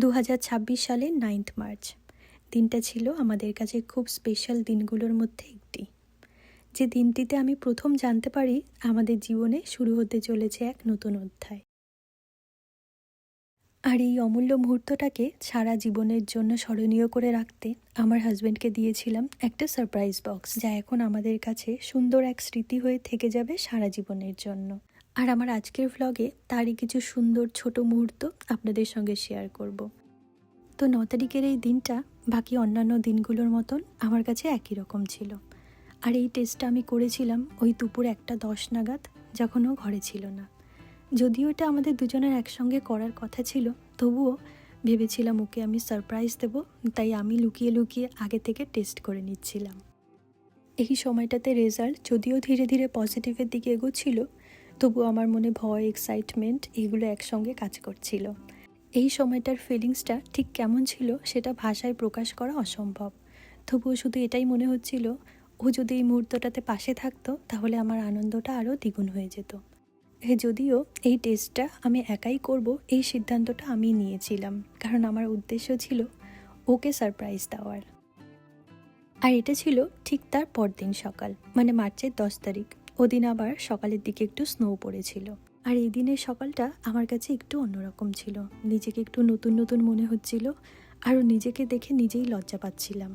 2026 সালের 9th March. দিনটা ছিল আমাদের কাছে খুব স্পেশাল দিনগুলোর মধ্যে একটি। যে দিনটিতে আমি প্রথম জানতে পারি আমাদের জীবনে শুরু হতে চলেছে এক নতুন অধ্যায়। আর এই অমূল্য মুহূর্তটাকে সারা জীবনের জন্য স্মরণীয় করে রাখতে আমার হাজব্যান্ডকে দিয়েছিলাম একটা সারপ্রাইজ বক্স, যা এখন আমাদের কাছে সুন্দর এক স্মৃতি হয়ে থেকে যাবে সারা জীবনের জন্য। আর আমার আজকের ভ্লগে তারই কিছু সুন্দর ছোট মুহূর্ত আপনাদের সঙ্গে শেয়ার করব। তো 9 তারিখের এই দিনটা বাকি অন্যান্য দিনগুলোর মতন আমার কাছে একই রকম ছিল। আর এই টেস্টটা আমি করেছিলাম ওই দুপুর 1:10 নাগাদ, যখন ও ঘরে ছিল না। যদিও এটা আমাদের দুজনের একসঙ্গে করার কথা ছিল, তবুও ভেবেছিলাম ওকে আমি সারপ্রাইজ দেব, তাই আমি লুকিয়ে লুকিয়ে আগে থেকে টেস্ট করে নিচ্ছিলাম। এই সময়টাতে রেজাল্ট যদিও ধীরে ধীরে পজিটিভের দিকে এগোচ্ছিল, তবুও আমার মনে ভয়, এক্সাইটমেন্ট এগুলো একসঙ্গে কাজ করছিল। এই সময়টার ফিলিংসটা ঠিক কেমন ছিল সেটা ভাষায় প্রকাশ করা অসম্ভব। তবুও শুধু এটাই মনে হচ্ছিল, ও যদি এই মুহূর্তটাতে পাশে থাকতো তাহলে আমার আনন্দটা আরও দ্বিগুণ হয়ে যেত। যদিও এই টেস্টটা আমি একাই করব এই সিদ্ধান্তটা আমি নিয়েছিলাম, কারণ আমার উদ্দেশ্য ছিল ওকে সারপ্রাইজ দেওয়ার। আর এটা ছিল ঠিক তার পরদিন সকাল, মানে মার্চের 10 তারিখ। ওদিন আবার সকালের দিকে একটু স্নো পড়েছিল। আর এই দিনের সকালটা আমার কাছে একটু অন্যরকম ছিল। নিজেকে একটু নতুন নতুন মনে হচ্ছিল, আর নিজেকে দেখে নিজেই লজ্জা পাচ্ছিলাম।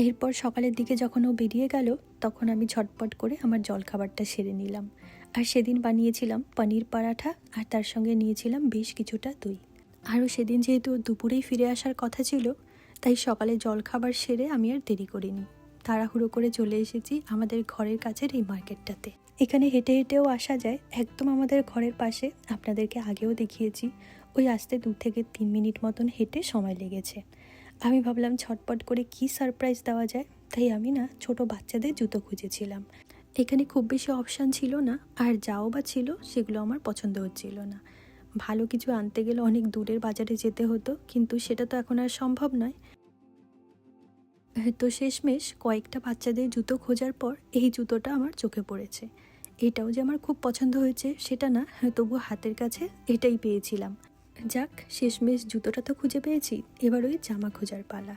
এরপর সকালের দিকে যখন ও বেরিয়ে গেল, তখন আমি ঝটপট করে আমার জলখাবারটা সেরে নিলাম। আর সেদিন বানিয়েছিলাম পনির পরাঠা, আর তার সঙ্গে নিয়েছিলাম বেশ কিছুটা দই। আরও সেদিন যেহেতু দুপুরেই ফিরে আসার কথা ছিল, তাই সকালে জলখাবার সেরে আমি আর দেরি করিনি। তাড়াহুড়ো করে চলে এসেছি আমাদের ঘরের কাছের এই মার্কেটটাতে। এখানে হেঁটে হেঁটেও আসা যায়, একদম আমাদের ঘরের পাশে। আপনাদেরকে আগেও দেখিয়েছি, ওই আসতে 2 থেকে 3 মিনিট মতন হেঁটে সময় লেগেছে। আমি ভাবলাম ঝটপট করে কি সারপ্রাইজ দেওয়া যায়, তাই আমি ছোট বাচ্চাদের জুতো খুঁজেছিলাম। এখানে খুব বেশি অপশান ছিল না, আর যাও বা ছিল সেগুলো আমার পছন্দ হচ্ছিল না। ভালো কিছু আনতে গেলে অনেক দূরের বাজারে যেতে হতো, কিন্তু সেটা তো এখন আর সম্ভব নয়। তো শেষমেশ কয়েকটা বাচ্চাদের জুতো খোঁজার পর এই জুতোটা আমার চোখে পড়েছে। এটাও যে আমার খুব পছন্দ হয়েছে সেটা না, তবু হাতের কাছে এটাই পেয়েছিলাম। যাক, শেষমেশ জুতোটা তো খুঁজে পেয়েছি, এবার ওই জামা খোঁজার পালা।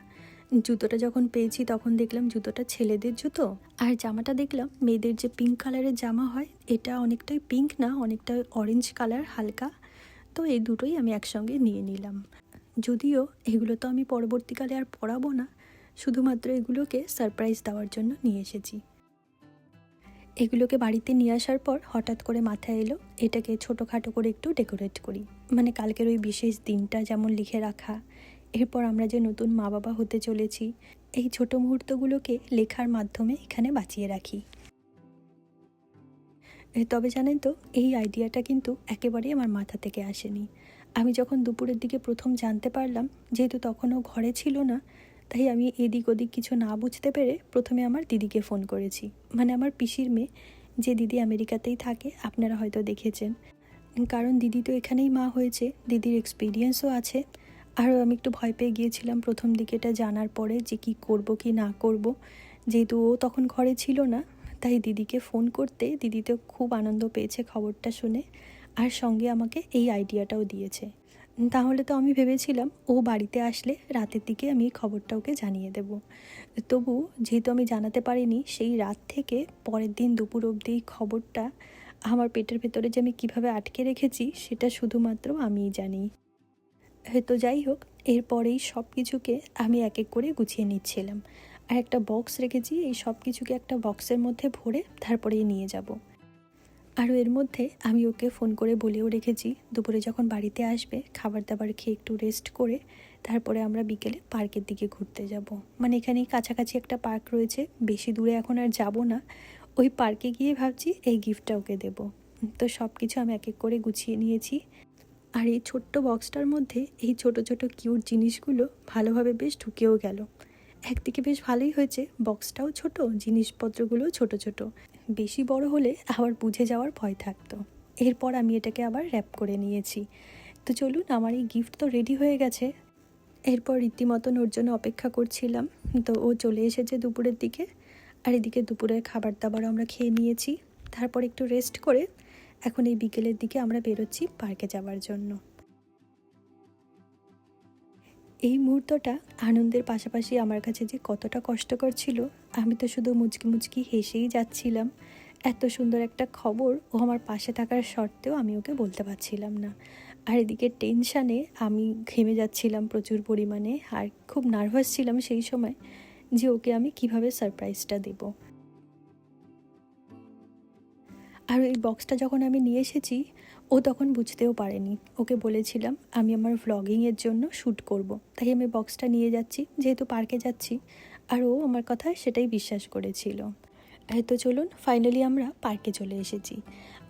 জুতোটা যখন পেয়েছি তখন দেখলাম জুতোটা ছেলেদের জুতো, আর জামাটা দেখলাম মেয়েদের যে পিঙ্ক কালারের জামা হয়, এটা অনেকটাই পিঙ্ক না, অনেকটা অরেঞ্জ কালার হালকা। তো এই দুটোই আমি একসঙ্গে নিয়ে নিলাম। যদিও এগুলো তো আমি পরবর্তীকালে আর পরাবো না, শুধুমাত্র এগুলোকে সারপ্রাইজ দেওয়ার জন্য নিয়ে এসেছি। এগুলোকে বাড়িতে নিয়ে আসার পর হঠাৎ করে মাথায় এলো এটাকে ছোটোখাটো করে একটু ডেকোরেট করি, মানে কালকের ওই বিশেষ দিনটা যেমন লিখে রাখা। এরপর আমরা যে নতুন মা বাবা হতে চলেছি, এই ছোট মুহূর্তগুলোকে লেখার মাধ্যমে এখানে বাঁচিয়ে রাখি। তবে জানেন তো, এই আইডিয়াটা কিন্তু একেবারেই আমার মাথা থেকে আসেনি। আমি যখন দুপুরের দিকে প্রথম জানতে পারলাম, যেহেতু তখনও ঘরে ছিল না, তাই আমি এদিক ওদিক কিছু না বুঝতে পেরে প্রথমে আমার দিদিকে ফোন করেছি, মানে আমার পিসির মেয়ে, যে দিদি আমেরিকাতেই থাকে, আপনারা হয়তো দেখেছেন। কারণ দিদি তো এখানেই মা হয়েছে, দিদির এক্সপিরিয়েন্সও আছে। আরও আমি একটু ভয় পেয়ে গিয়েছিলাম প্রথম দিকে এটা জানার পরে, যে কি করব কি না করব, যেহেতু ও তখন ঘরে ছিল না। তাই দিদিকে ফোন করতে দিদি তো খুব আনন্দ পেয়েছে খবরটা শুনে, আর সঙ্গে আমাকে এই আইডিয়াটাও দিয়েছে। তাহলে তো আমি ভেবেছিলাম ও বাড়িতে আসলে রাতের দিকে আমি খবরটা ওকে জানিয়ে দেব। তবু যেহেতু আমি জানাতে পারিনি, সেই রাত থেকে পরের দিন দুপুর অবধি খবরটা আমার পেটের ভেতরে যে আমি কীভাবে আটকে রেখেছি সেটা শুধুমাত্র আমিই জানি। তো যাই হোক, এরপরেই সব কিছুকে আমি এক এক করে গুছিয়ে নিচ্ছিলাম। আর একটা বক্স রেখেছি, এই সব কিছুকে একটা বক্সের মধ্যে ভরে তারপরেই নিয়ে যাব। আরও এর মধ্যে আমি ওকে ফোন করে বলেও রেখেছি দুপুরে যখন বাড়িতে আসবে খাবার দাবার খেয়ে একটু রেস্ট করে তারপরে আমরা বিকেলে পার্কের দিকে ঘুরতে যাব। মানে এখানেই কাছাকাছি একটা পার্ক রয়েছে, বেশি দূরে এখন আর যাব না। ওই পার্কে গিয়ে ভাবছি এই গিফটটা ওকে দেব। তো সব কিছু আমি এক এক করে গুছিয়ে নিয়েছি। আর এই ছোট্ট বক্সটার মধ্যে এই ছোট ছোট কিউট জিনিসগুলো ভালোভাবে বেশ ঢুকেও গেল। একদিকে বেশ ভালোই হয়েছে, বক্সটাও ছোট, জিনিসপত্রগুলোও ছোট ছোট। বেশি বড় হলে আবার বুঝে যাওয়ার ভয় থাকতো। এরপর আমি এটাকে আবার র্যাপ করে নিয়েছি। তো চলুন, আমার এই গিফট তো রেডি হয়ে গেছে। এরপর রীতিমতন ওর জন্য অপেক্ষা করছিলাম। তো ও চলে এসেছে দুপুরের দিকে, আর এদিকে দুপুরের খাবার দাবার আমরা খেয়ে নিয়েছি। তারপর একটু রেস্ট করে এখন এই বিকেলের দিকে আমরা বেরোচ্ছি পার্কে যাওয়ার জন্য। এই মুহূর্তটা আনন্দের পাশাপাশি আমার কাছে যে কতটা কষ্টকর ছিল, আমি তো শুধু মুচকি মুচকি হেসেই যাচ্ছিলাম। এত সুন্দর একটা খবর ও আমার পাশে থাকার সত্ত্বেও আমি ওকে বলতে পারছিলাম না। আর এদিকে টেনশানে আমি ঘেমে যাচ্ছিলাম প্রচুর পরিমাণে, আর খুব নার্ভাস ছিলাম সেই সময় যে ওকে আমি কিভাবে সারপ্রাইজটা দেবো। আর এই বক্সটা যখন আমি নিয়ে এসেছি, ও তখন বুঝতেও পারেনি। ওকে বলেছিলাম আমি আমার ভ্লগিংয়ের জন্য শ্যুট করব, তাই আমি বক্সটা নিয়ে যাচ্ছি, যেহেতু পার্কে যাচ্ছি। আর ও আমার কথা সেটাই বিশ্বাস করেছিল। তো চলুন, ফাইনালি আমরা পার্কে চলে এসেছি।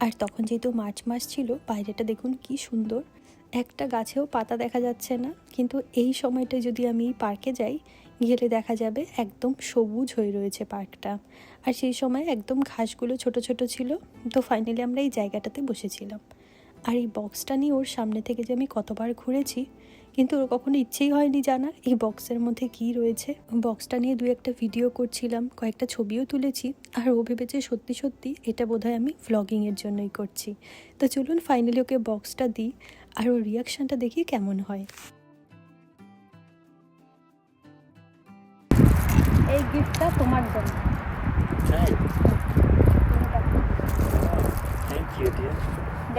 আর তখন যেহেতু মার্চ মাস ছিল, বাইরেটা দেখুন কি সুন্দর, একটা গাছেও পাতা দেখা যাচ্ছে না। কিন্তু এই সময়টায় যদি আমি পার্কে যাই, গেলে দেখা যাবে একদম সবুজ হয়ে রয়েছে পার্কটা। আর সেই সময় একদম ঘাসগুলো ছোট ছোট ছিল। তো ফাইনালি আমরা এই জায়গাটাতে বসেছিলাম। আর এই বক্সটা নিয়ে ওর সামনে থেকে যে আমি কতবার ঘুরেছি, কিন্তু ওর কখনো ইচ্ছেই হয়নি জানার এই বক্সের মধ্যে কী রয়েছে। বক্সটা নিয়ে দু একটা ভিডিও করছিলাম, কয়েকটা ছবিও তুলেছি। আর ও ভেবেছে সত্যি সত্যি এটা বোধহয় আমি ভ্লগিংয়ের জন্যই করছি। তো চলুন ফাইনালি ওকে বক্সটা দিই, আর ওর রিয়াকশানটা দেখি কেমন হয়। এই গিফটটা তোমার জন্য।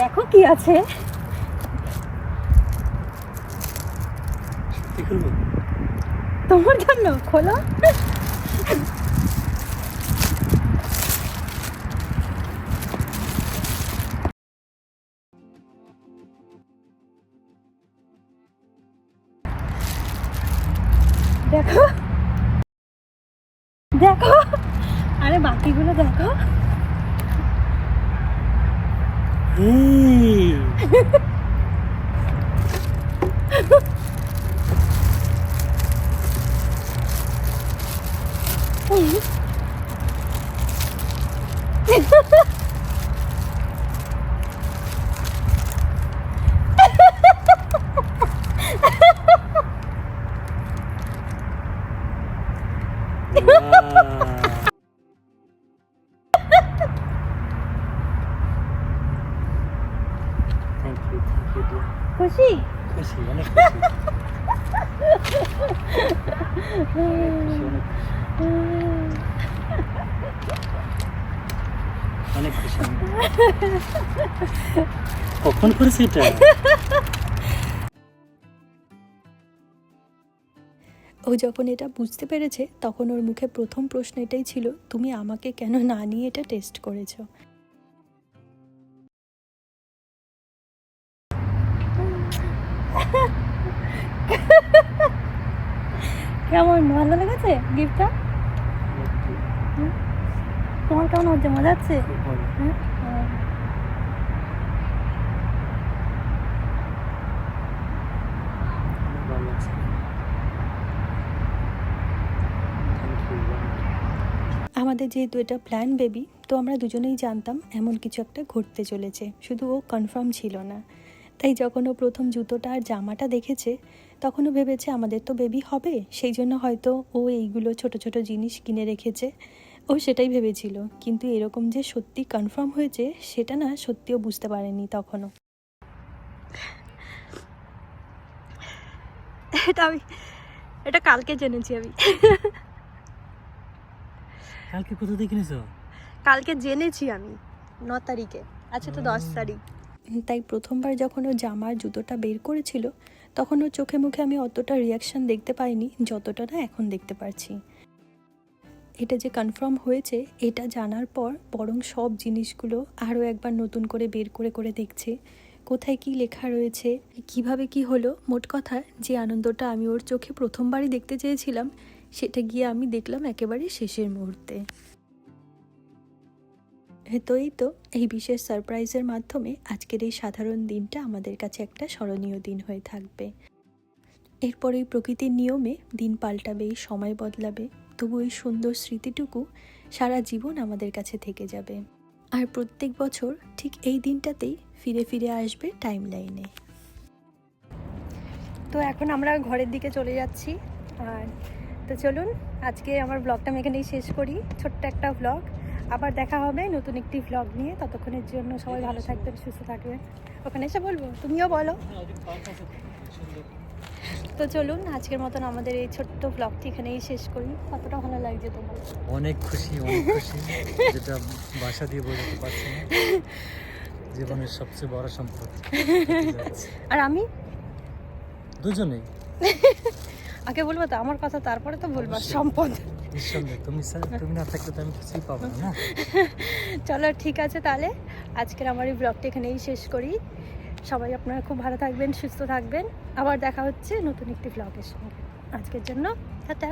দেখো কি আছে। তোমার জন্য, খোলো। দেখো দেখো, আরে বাকিগুলো দেখো। খুশি খুশি, অনেক অনেক খুশি। কখন করেছে এটা? ও যখন এটা বুঝতে পেরেছে, তখন ওর মুখে প্রথম প্রশ্ন এটাই ছিল, তুমি আমাকে কেন না নিয়ে এটা টেস্ট করেছো। কেমন, ভালো লেগেছে গিফটটা? তোমার কেমন হচ্ছে, মজা হচ্ছে? আমাদের যেহেতু এটা প্ল্যান বেবি, তো আমরা দুজনেই জানতাম এমন কিছু একটা ঘটতে চলেছে, শুধু ও কনফার্ম ছিল না। তাই যখন ও প্রথম জুতোটা আর জামাটা দেখেছে, তখনও ভেবেছে আমাদের তো বেবি হবে, সেই জন্য হয়তো ও এইগুলো ছোট ছোট জিনিস কিনে রেখেছে। ও সেটাই ভেবেছিল, কিন্তু এরকম যে সত্যি কনফার্ম হয়েছে সেটা না সত্যিও বুঝতে পারেনি তখনও। এটা কালকে জেনেছি আমি। কালকে কোথা থেকে কিনেছো? কালকে জেনেছি আমি 9 তারিখে, আচ্ছা তো 10 তারিখ। তাই প্রথমবার যখন ও জামার জুতোটা বের করেছিল, তখন ওর চোখে মুখে আমি অতটা রিয়াকশান দেখতে পাইনি যতটা না এখন দেখতে পারছি। এটা যে কনফার্ম হয়েছে এটা জানার পর বরং সব জিনিসগুলো আরও একবার নতুন করে বের করে করে দেখছে, কোথায় কি লেখা রয়েছে, কিভাবে কি হলো। মোট কথা যে আনন্দটা আমি ওর চোখে প্রথমবারই দেখতে চেয়েছিলাম, সেটা গিয়ে আমি দেখলাম একেবারে শেষের মুহূর্তে। তো এই বিশেষ সারপ্রাইজের মাধ্যমে আজকের এই সাধারণ দিনটা আমাদের কাছে একটা স্মরণীয় দিন হয়ে থাকবে। এরপর এই প্রকৃতির নিয়মে দিন পাল্টাবে, সময় বদলাবে, তবু এই সুন্দর স্মৃতিটুকু সারা জীবন আমাদের কাছে থেকে যাবে। আর প্রত্যেক বছর ঠিক এই দিনটাতেই ফিরে ফিরে আসবে টাইম লাইনে। তো এখন আমরা ঘরের দিকে চলে যাচ্ছি। আর তো চলুন, আজকে আমার ব্লগটা আমি এখানেই শেষ করি, ছোট্ট একটা ব্লগ। আবার দেখা হবে নতুন একটি ব্লগ নিয়ে। ততক্ষণের জন্য সবাই ভালো থাকবেন, সুস্থ থাকবেন। ওখানে এসে বলবো, তুমিও বলো। তো চলুন আজকের মতন আমাদের এই ছোট্ট ব্লগটি এখানেই শেষ করি। কতটা ভালো লাগছে তোমার? অনেক খুশি যেটা ভাষা দিয়ে বোঝাতে পারছি না। জীবনের সবচেয়ে বড় সম্পদ আর আমি দুজনেই। আগে বলবো তো আমার কথা, তারপরে তো বলবো অবশ্যই। সম্পদ। নিঃসন্দেহে তুমি না থাকলে তো আমি কিছুই পাবো না। চলো ঠিক আছে, তাহলে আজকের আমার এই ব্লগটা এখানেই শেষ করি। সবাই আপনারা খুব ভালো থাকবেন, সুস্থ থাকবেন। আবার দেখা হচ্ছে নতুন একটি ব্লগের সঙ্গে। আজকের জন্য টাটা।